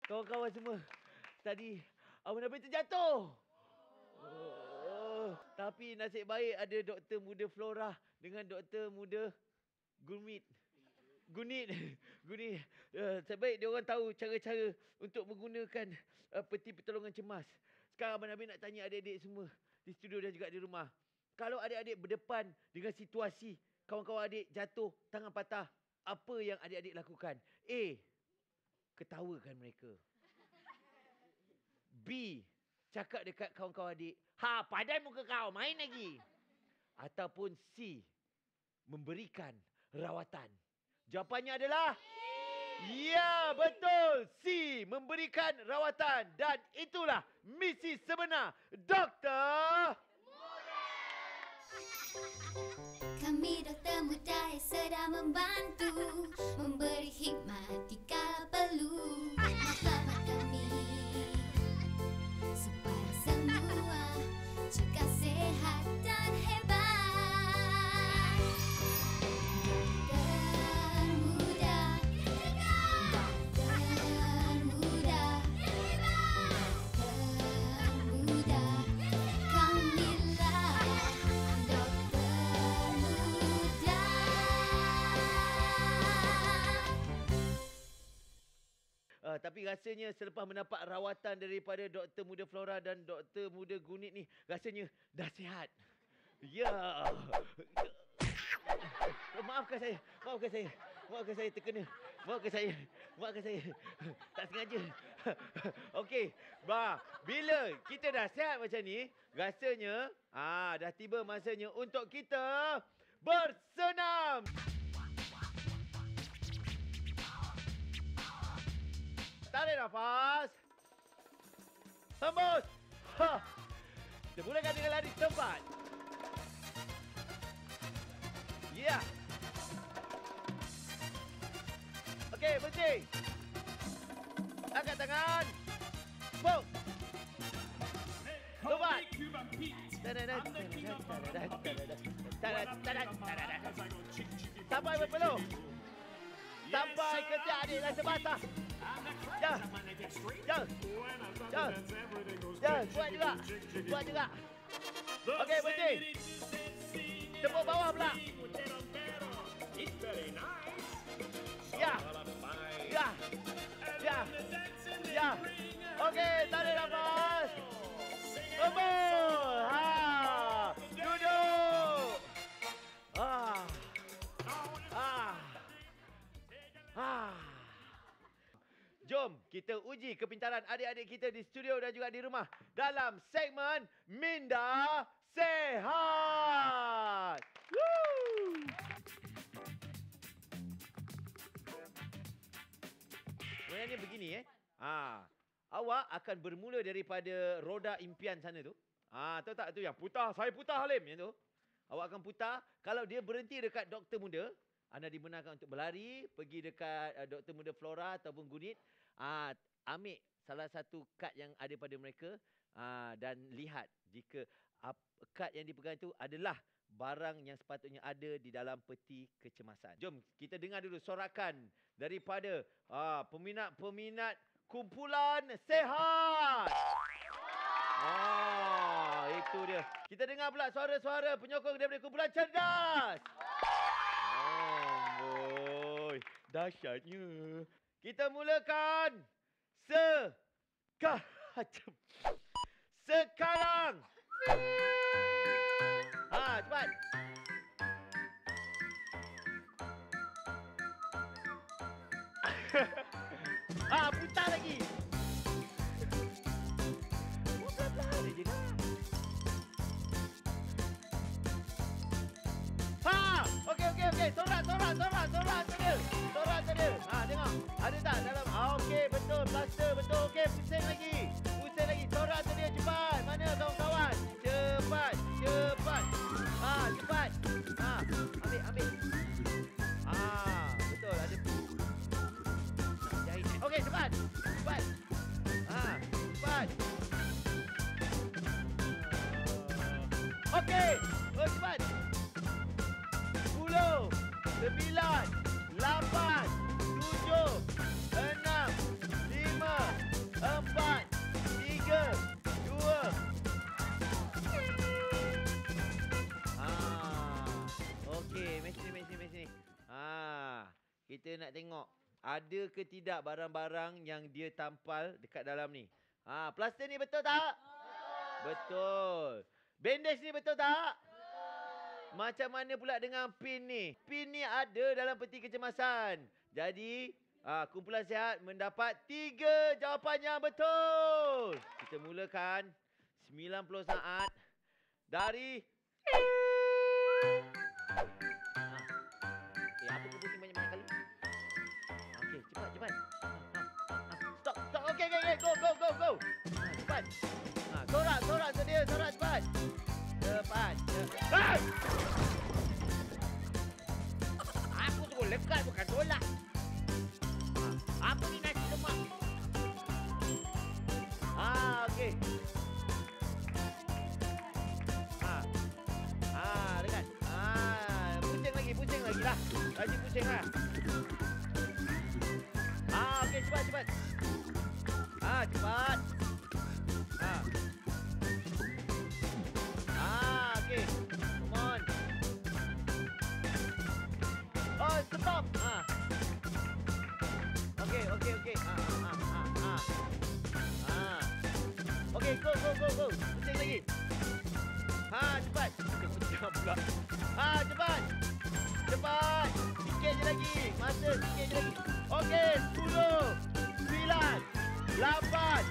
Kawan-kawan semua, tadi Abang Nabil terjatuh. Tapi nasib baik ada doktor muda Flora dengan doktor muda Gunit. Sebaik dia orang tahu cara-cara untuk menggunakan peti pertolongan cemas. Sekarang Abang Nabil nak tanya adik-adik semua di studio dan juga di rumah. Kalau adik-adik berdepan dengan situasi kawan-kawan adik jatuh, tangan patah, apa yang adik-adik lakukan? A. Ketawakan mereka. B. Cakap dekat kawan-kawan adik, "Ha, padai muka kau, main lagi." Ataupun C. Memberikan rawatan. Jawapannya adalah ya, betul. C. Memberikan rawatan. Dan itulah misi sebenar Doktor Muda. Kami doktor muda yang sedang membantu, memberi hikmat jika perlu. Maklumat kami supaya semua juga sehat dan hebat. Doktor muda, doktor muda, doktor muda, kamilah doktor muda. Tapi rasanya selepas mendapat rawatan daripada Doktor Muda Flora dan Doktor Muda Gunit ni, rasanya dah sihat. Ya. Maafkan saya terkena. Maafkan saya. Tak sengaja. Okey, bila kita dah sihat macam ni, rasanya dah tiba masanya untuk kita bersenam. Tarik nafas. Hembus. Kita mulakan dengan lari tempat. Ya. Okey, berhenti. Angkat tangan. Buk. Lompat. Sampai berpeluh. Sampai ketiak adik rasa basah. Kuat juga. Okey, berhenti. Tepuk bawah pula. Ya. Okey, tarik nafas. Hembus. Duduk. Jom kita uji kepintaran adik-adik kita di studio dan juga di rumah dalam segmen Minda Sehat. Woo! Sebenarnya begini awak akan bermula daripada roda impian sana tu. Tahu tak tu yang putar, saya putar Halim yang tu. Awak akan putar, kalau dia berhenti dekat Doktor Muda, anda dibenarkan untuk berlari, pergi dekat Doktor Muda Flora ataupun Gunit. Ambil salah satu kad yang ada pada mereka dan lihat jika kad yang dipegang itu adalah barang yang sepatutnya ada di dalam peti kecemasan. Jom kita dengar dulu sorakan daripada peminat kumpulan sehat. Itu dia. Kita dengar pula suara-suara penyokong daripada kumpulan cerdas. Dahsyatnya. Kita mulakan sekarang. Cepat. Putar lagi. Pelan-pelan je dah. Okey. Sorak saja. Tengok. Ada tak dalam? Okey, betul. Plaster, betul. Okey, pusing lagi. Sorak saja cepat. Mana kawan-kawan? Cepat. Cepat. Ambil. Betul. Ada. Jahit. Okey, cepat. Cepat. Okey. Cepat. 10, 9, 8, 7, 6, 5, kita nak tengok ada ke tidak barang-barang yang dia tampal dekat dalam ni. Plaster ni betul tak? Betul. Bandage ni betul tak? Macam mana pula dengan pin ni? Pin ni ada dalam peti kecemasan. Jadi, kumpulan sihat mendapat 3 jawapan yang betul. Kita mulakan 90 saat dari... apa tu pusing banyak-banyak kali? Okey, cepat. Stop. Okey. Go. Cepat. Sorak sedia, cepat. Cepat. Aku suruh lekat bukan tolak. Apa ni nasi lemak? Okey. Dekat. Pusing lagi lah. Lagi pusing lah. Okey, cepat. Cepat. Okey. Come on. Stop. Okey. Okey, go. Pusing lagi. Cepat. Pecah pula. Cepat. Sikit je lagi. Masa sikit je lagi. Okey, 10, 9, 8,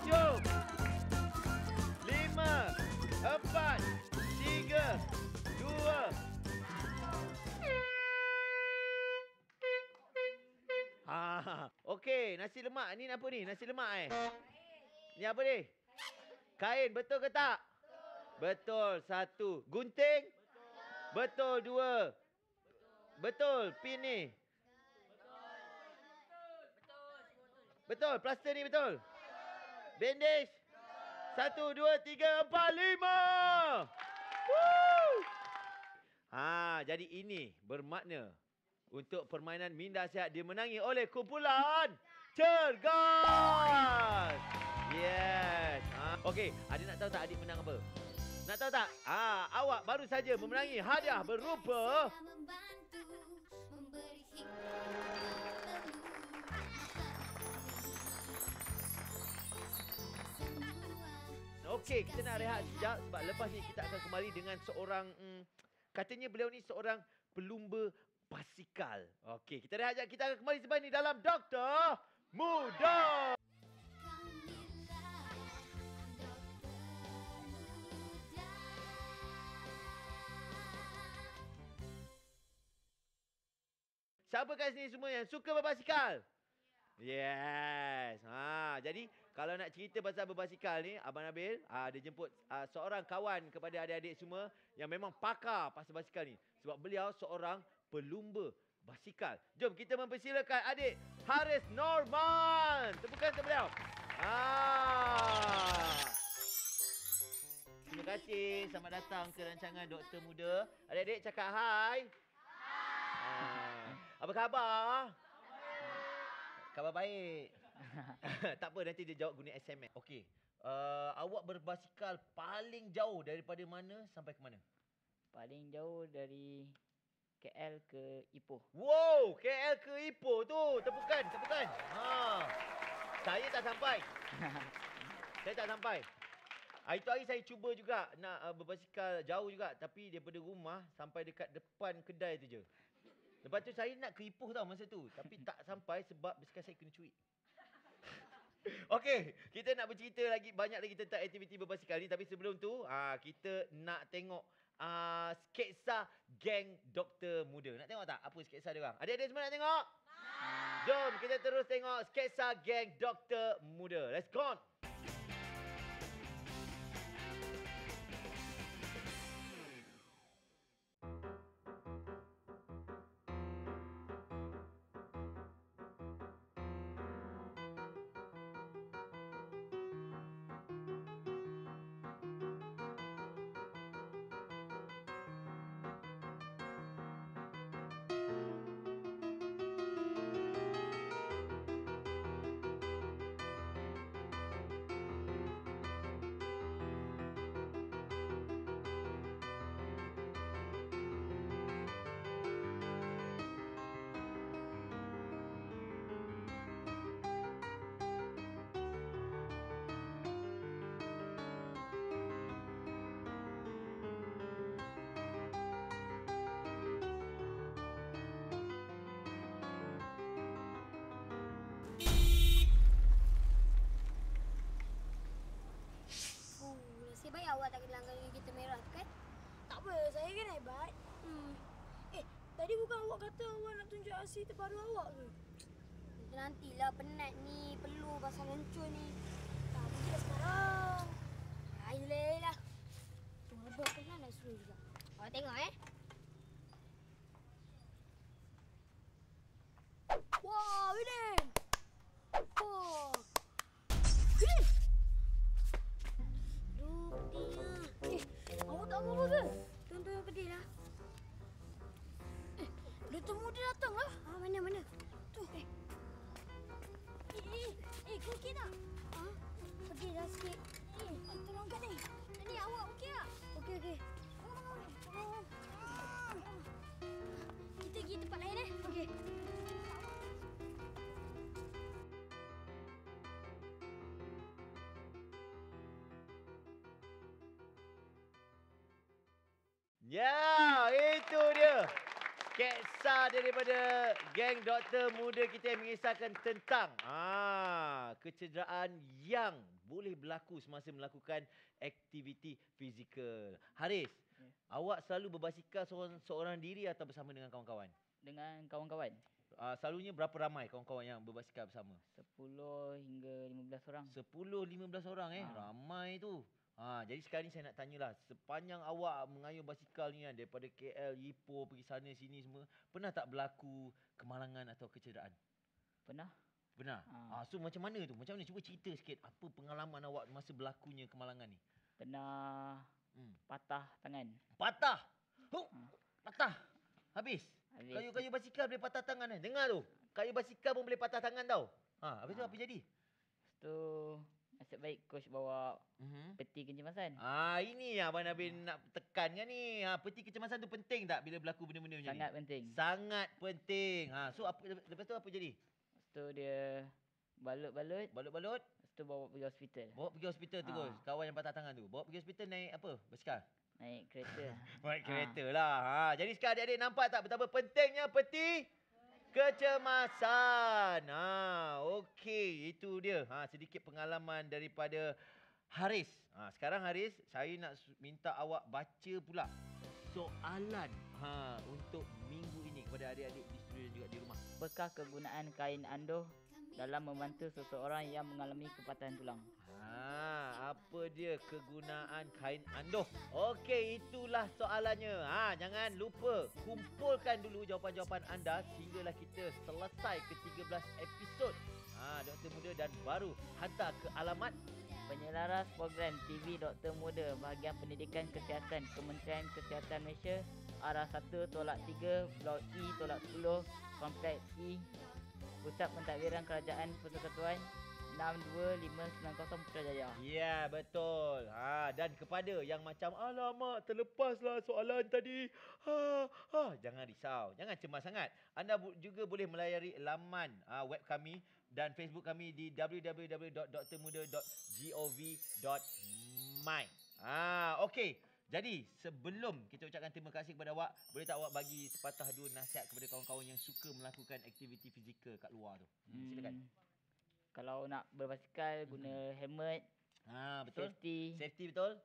7, 5, 4, 3, 2. Okey, nasi lemak ni apa ni? Nasi lemak Ni apa ni? Kain, betul ke tak? Betul. 1. Gunting? Betul. 2. Betul. Pin ni? Betul. Plaster ni betul? Bandage? 1, 2, 3, 4, 5. Woo! Jadi ini bermakna untuk permainan Minda Sihat dimenangi oleh kumpulan Cergas. Yes. Okey, adik nak tahu tak adik menang apa? Nak tahu tak? Awak baru saja memenangi hadiah berupa Okey, kita nak rehat sekejap sebab lepas ni kita akan kembali dengan seorang katanya beliau ni seorang pelumba basikal. Okey, kita rehat sekejap. Kita akan kembali selepas ni dalam Doktor Muda. Siapa kat sini semua yang suka berbasikal? Yes. Jadi kalau nak cerita pasal berbasikal ni, Abang Nabil dia jemput seorang kawan kepada adik-adik semua yang memang pakar pasal basikal ni. Sebab beliau seorang pelumba basikal. Jom kita mempersilakan adik Haris Norman. Tepukan untuk beliau. Terima kasih. Selamat datang ke rancangan Doktor Muda. Adik-adik cakap hai. Apa khabar? Khabar baik. Tak apa, nanti dia jawab guna SMS. Okey. Awak berbasikal paling jauh daripada mana sampai ke mana? Paling jauh dari KL ke Ipoh. Wow, KL ke Ipoh tu. Tepukan. Saya tak sampai. Itu hari saya cuba juga nak berbasikal jauh juga. Tapi daripada rumah sampai dekat depan kedai tu je. Lepas tu saya nak ke Ipoh tau masa tu. Tapi tak sampai sebab basikal saya kena curi. Okey, kita nak bercerita banyak lagi tentang aktiviti berbasikal ni. Tapi sebelum tu, kita nak tengok sketsa geng Doktor Muda. Nak tengok tak apa sketsa dia orang? Adik-adik semua nak tengok? Jom kita terus tengok sketsa geng Doktor Muda. Let's go! Tadi bukan awak kata awak nak tunjuk aksi terbaru awak ke? Nantilah penat ni, perlu pasal hancur ni. Tak pergi dah sekarang. Ayolah. Tunggu abang kan nak suruh juga. Awak tengok Wah, William. Wah. William. Aduh, pedihnya. Awak tak mau apa ke? Tonton yang pedih lah. Doktor muda datang lah. Mana? Tu. Kau okey tak? Pedih dah sikit. Tolong kat ni. Ni awak okey tak? Okey. Kita pergi tempat lain Okey. Ya, itu dia. Kisah daripada geng doktor muda kita yang mengisahkan tentang kecederaan yang boleh berlaku semasa melakukan aktiviti fizikal. Haris, awak selalu berbasikal seorang diri atau bersama dengan kawan-kawan? Dengan kawan-kawan. Selalunya berapa ramai kawan-kawan yang berbasikal bersama? 10 hingga 15 orang. 10-15 orang ramai tu. Jadi sekarang ni saya nak tanyalah, sepanjang awak mengayuh basikal ni kan, daripada KL, Ipoh, pergi sana sini semua, pernah tak berlaku kemalangan atau kecederaan? Pernah. So macam mana tu? Macam mana? Cuba cerita sikit apa pengalaman awak masa berlakunya kemalangan ni. Pernah patah tangan. Patah? Patah? Habis? Kayu basikal boleh patah tangan kan? Dengar tu. Kayu basikal pun boleh patah tangan tau. Habis tu apa jadi? Lepas tu nasib baik coach bawa peti kecemasan. Ini Abang Nabil nak tekankan ni. Peti kecemasan tu penting tak bila berlaku benda-benda macam ni? Sangat penting. Sangat penting. So lepas tu apa jadi? Lepas tu dia balut-balut. Balut-balut? Lepas tu bawa pergi hospital. Bawa pergi hospital terus. Kawan yang patah tangan tu. Bawa pergi hospital naik apa? Basikal? Naik kereta. Naik kereta lah. Jadi sekarang adik-adik nampak tak betapa pentingnya peti kecemasan. Okey, itu dia. Sedikit pengalaman daripada Haris. Sekarang Haris, saya nak minta awak baca pula soalan untuk minggu ini kepada adik-adik di studio dan juga di rumah. Apakah kegunaan kain andoh dalam membantu seseorang yang mengalami kepatahan tulang? Apa dia kegunaan kain andoh? Okey, itulah soalannya. Jangan lupa kumpulkan dulu jawapan-jawapan anda sehinggalah kita selesai ke-13 episod Doktor Muda dan baru hantar ke alamat Penyelaras program TV Doktor Muda, Bahagian Pendidikan Kesihatan, Kementerian Kesihatan Malaysia, Arah 1 tolak 3, Blok E tolak 10, Kompleks E, Pusat Pentadbiran Kerajaan Persekutuan 62590 Putrajaya. Ya, betul. Dan kepada yang macam alamak terlepaslah soalan tadi. Jangan risau. Jangan cemas sangat. Anda juga boleh melayari laman web kami dan Facebook kami di www.drmuda.gov.my. Okey. Jadi, sebelum kita ucapkan terima kasih kepada awak, boleh tak awak bagi sepatah dua nasihat kepada kawan-kawan yang suka melakukan aktiviti fizikal kat luar tu? Silakan. Kalau nak berbasikal, guna helmet. Betul. Safety betul.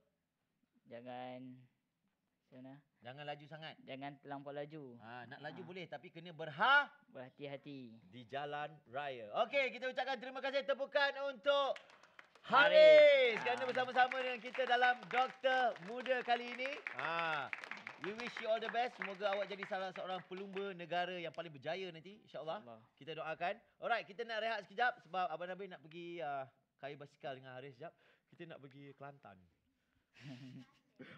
Jangan Jangan laju sangat. Jangan terlampau laju. Nak laju boleh tapi kena berhati-hati di jalan raya. Okey, kita ucapkan terima kasih, tepukan untuk Haris kerana bersama-sama dengan kita dalam Doktor Muda kali ini. We wish you all the best. Semoga awak jadi salah seorang pelumba negara yang paling berjaya nanti, insya-Allah. Kita doakan. Alright, kita nak rehat sekejap sebab Abang Nabil nak pergi kayu basikal dengan Haris sekejap. Kita nak pergi Kelantan.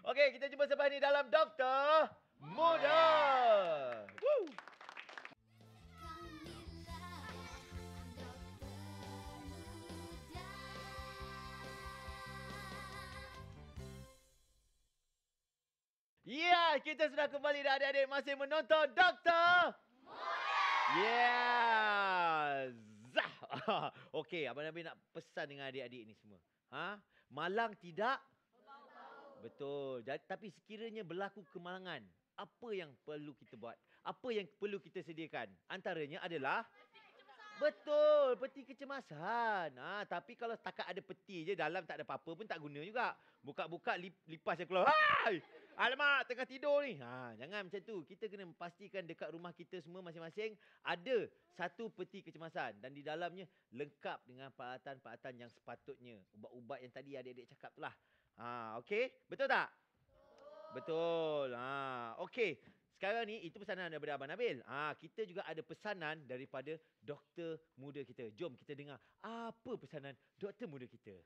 Okey, kita jumpa selepas ni dalam Doktor Muda. Woo! Ya, kita sudah kembali dan adik-adik masih menonton Doktor Muda. Yes. Okey, Abang Nabil nak pesan dengan adik-adik ni semua. Malang tidak? Betul. Tapi sekiranya berlaku kemalangan, apa yang perlu kita buat? Apa yang perlu kita sediakan? Antaranya adalah betul, peti kecemasan. Tapi kalau setakat ada peti je, dalam tak ada apa-apa pun tak guna juga. Buka-buka lipas yang keluar. Hai! Alamak, tengah tidur ni. Jangan macam tu. Kita kena pastikan dekat rumah kita semua masing-masing ada satu peti kecemasan. Dan di dalamnya lengkap dengan peralatan-peralatan yang sepatutnya. Ubat-ubat yang tadi adik-adik cakap tu lah. Okey? Betul tak? Betul. Okey. Sekarang ni itu pesanan daripada Abang Nabil. Kita juga ada pesanan daripada doktor muda kita. Jom kita dengar apa pesanan doktor muda kita.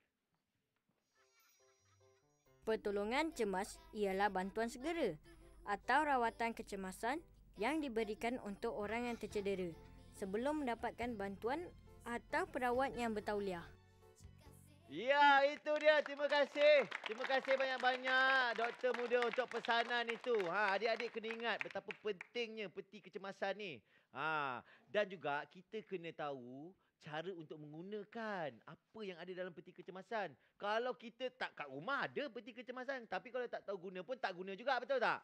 Pertolongan cemas ialah bantuan segera atau rawatan kecemasan yang diberikan untuk orang yang tercedera sebelum mendapatkan bantuan atau perawat yang bertauliah. Ya, itu dia. Terima kasih. Terima kasih banyak-banyak doktor muda untuk pesanan itu. Adik-adik kena ingat betapa pentingnya peti kecemasan ni. Dan juga kita kena tahu cara untuk menggunakan apa yang ada dalam peti kecemasan. Kalau kita tak kat rumah ada peti kecemasan, tapi kalau tak tahu guna pun tak guna juga, betul tak?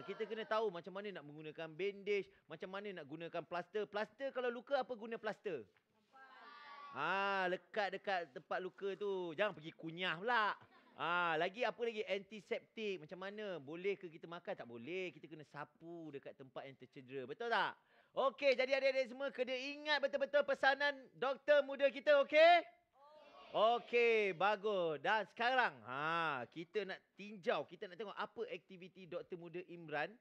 Kita kena tahu macam mana nak menggunakan bandage, macam mana nak gunakan plaster. Plaster kalau luka apa guna plaster? Lekat dekat tempat luka tu. Jangan pergi kunyah pula. Lagi apa lagi? Antiseptik. Macam mana? Boleh ke kita makan? Tak boleh. Kita kena sapu dekat tempat yang tercedera. Betul tak? Okey, jadi adik-adik semua kena ingat betul-betul pesanan doktor muda kita, okey? Okey, bagus. Dan sekarang, kita nak tinjau, kita nak tengok apa aktiviti doktor muda Imran.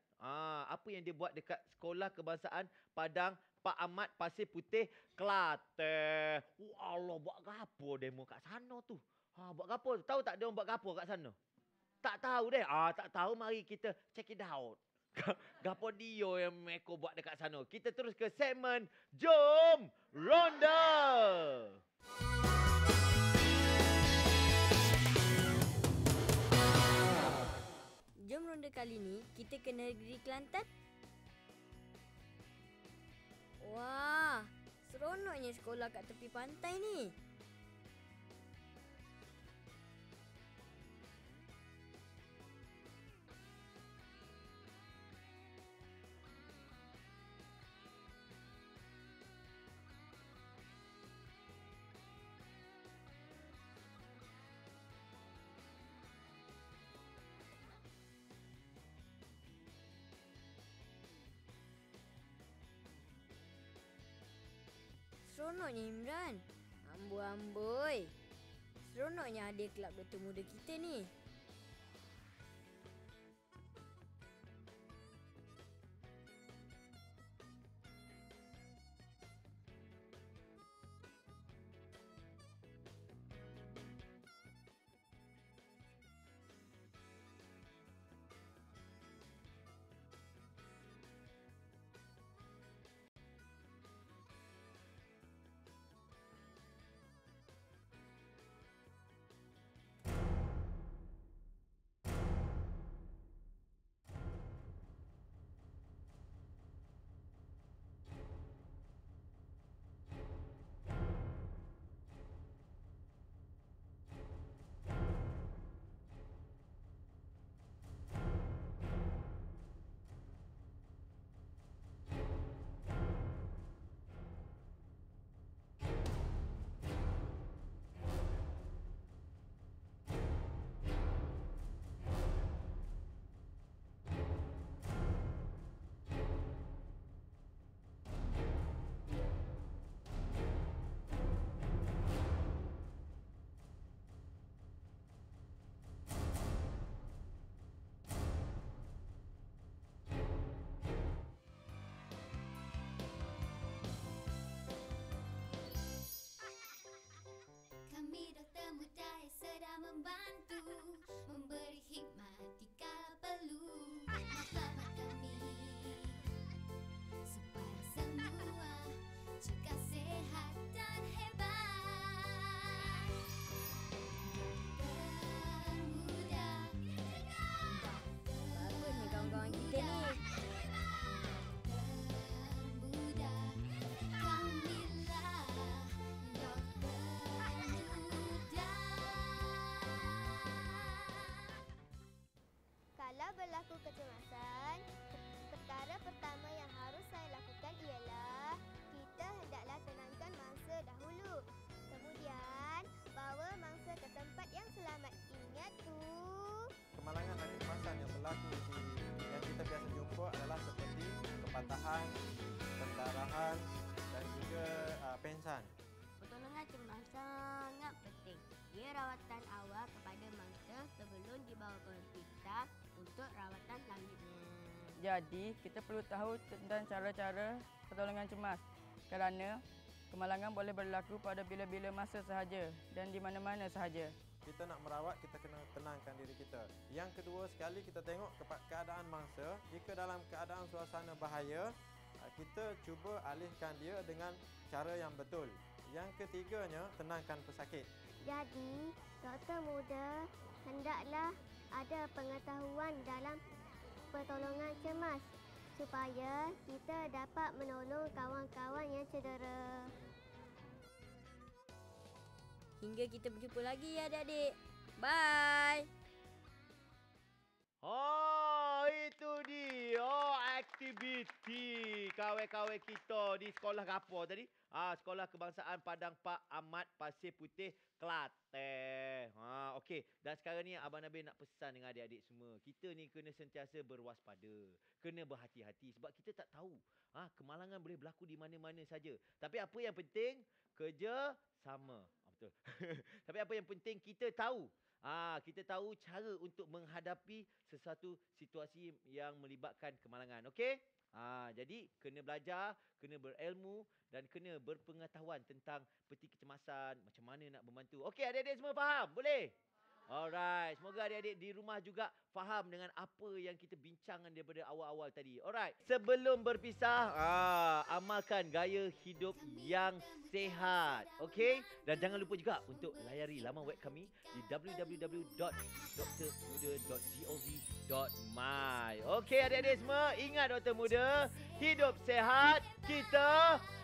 Apa yang dia buat dekat Sekolah Kebangsaan Padang Pak Ahmad Pasir Putih, Kelantan. Allah, buat gapo demo kat sana tu? Buat gapo? Tahu tak dia orang buat gapo kat sana? Tak tahu deh. Tak tahu, mari kita check it out. Gapo dia yang Meko buat dekat sana. Kita terus ke segmen Jom Ronda. Jom ronda kali ni kita ke negeri Kelantan. Wah, seronoknya sekolah kat tepi pantai ni. Seronoknya Imran. Amboi. Seronoknya ada kelab doktor muda kita ni. sangat penting. Ia rawatan awal kepada mangsa sebelum dibawa ke hospital untuk rawatan selanjutnya. Jadi, kita perlu tahu tentang cara-cara pertolongan cemas kerana kemalangan boleh berlaku pada bila-bila masa sahaja dan di mana-mana sahaja. Kita nak merawat, kita kena tenangkan diri kita. Yang kedua sekali, kita tengok keadaan mangsa. Jika dalam keadaan suasana bahaya, kita cuba alihkan dia dengan cara yang betul. Yang ketiganya, tenangkan pesakit. Jadi, doktor muda hendaklah ada pengetahuan dalam pertolongan cemas supaya kita dapat menolong kawan-kawan yang cedera. Hingga kita berjumpa lagi ya adik-adik. Bye. Oh, itu dia. Oh, aktiviti kawan-kawan kita di sekolah apa tadi? Sekolah Kebangsaan Padang Pak Ahmad Pasir Putih, Kelantan. Okey. Dan sekarang ni Abang Nabil nak pesan dengan adik-adik semua. Kita ni kena sentiasa berwaspada. Kena berhati-hati sebab kita tak tahu. Kemalangan boleh berlaku di mana-mana saja. Tapi apa yang penting, kerja sama. Betul. Tapi apa yang penting kita tahu. Kita tahu cara untuk menghadapi sesuatu situasi yang melibatkan kemalangan. Okey? Jadi kena belajar, kena berilmu dan kena berpengetahuan tentang peti kecemasan, macam mana nak membantu. Okey, adik-adik semua faham? Boleh? Alright, semoga adik-adik di rumah juga faham dengan apa yang kita bincangkan daripada awal-awal tadi. Alright, sebelum berpisah, amalkan gaya hidup yang sihat. Okey? Dan jangan lupa juga untuk layari laman web kami di www.drmuda.gov.my. Okey, adik-adik semua, ingat Doktor Muda, hidup sihat, kita sihat.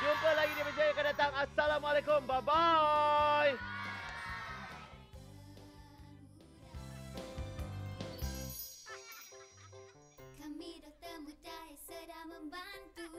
Jumpa lagi di episod yang akan datang. Assalamualaikum. Bye-bye. Kami doktor muda yang sedang membantu